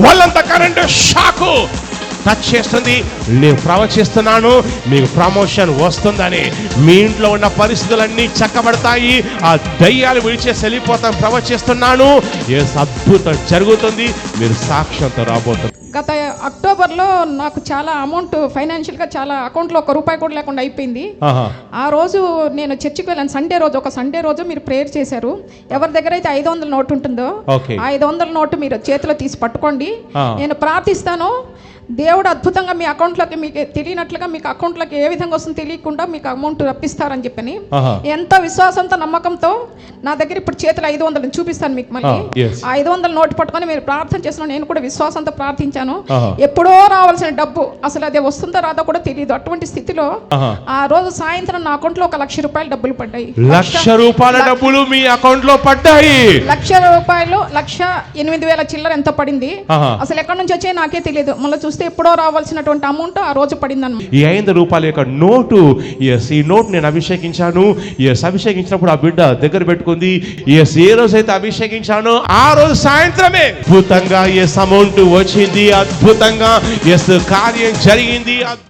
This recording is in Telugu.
వాళ్ళంతా కరెంట్ షాకు టచ్ చేస్తుంది. నేను ప్రవచిస్తున్నాను, మీకు ప్రమోషన్ వస్తుందని. మీ ఇంట్లో ఉన్న పరిస్థితులన్నీ చక్కబడతాయి. ఆ దయ్యాలు విడిచేసి వెళ్ళిపోతాను ప్రవచిస్తున్నాను. ఏ అద్భుతం జరుగుతుంది. మీరు సాక్ష్యంతో రాబోతున్నారు. గత అక్టోబర్లో నాకు చాలా అమౌంట్ ఫైనాన్షియల్గా చాలా అకౌంట్లో ₹1 కూడా లేకుండా అయిపోయింది. ఆ రోజు నేను చర్చికి వెళ్ళాను. ఒక సండే రోజు మీరు ప్రేయర్ చేశారు. ఎవరి దగ్గర అయితే 500 నోటు ఉంటుందో 500 నోటు మీరు చేతిలో తీసి పట్టుకోండి, నేను ప్రార్థిస్తాను. దేవుడు అద్భుతంగా మీ అకౌంట్లోకి, మీకు తెలియనట్లుగా మీకు అకౌంట్లోకి ఏ విధంగా వస్తుందో తెలియకుండా మీకు అమౌంట్ రప్పిస్తారని చెప్పని ఎంత విశ్వాసంతో నమ్మకంతో నా దగ్గర ఇప్పుడు చేతులు 500 చూపిస్తాను మీకు. మళ్ళీ 500 నోటు పట్టుకొని మీరు ప్రార్థన చేస్తున్నాను. నేను కూడా విశ్వాసంతో ప్రార్థించాను. ఎప్పుడో రావాల్సిన డబ్బు అసలు అదే వస్తుందో రాదో కూడా తెలియదు. అటువంటి స్థితిలో ఆ రోజు సాయంత్రం నా అకౌంట్ లో ₹1,00,000 డబ్బులు పడ్డాయి. ₹1,00,000 డబ్బులు మీ అకౌంట్ లో పడ్డాయి. ₹1,00,000 1,08,000 చిల్లర ఎంత పడింది అసలు ఎక్కడి నుంచి వచ్చాయి నాకే తెలియదు. మళ్ళీ చూస్తే ఎప్పుడో రావాల్సినటువంటి అమౌంట్ ఆ రోజు పడిందన్నమాట. ఈ ₹5 యొక్క నోటు, ఈ నోట్ నేను అభిషేకించాను. అభిషేకించినప్పుడు ఆ బిడ్డ దగ్గర పెట్టుకుంది. ఏ రోజైతే అభిషేకించానో ఆ రోజు సాయంత్రమే అద్భుతంగా అమౌంట్ వచ్చింది. అద్భుతంగా కార్యం జరిగింది.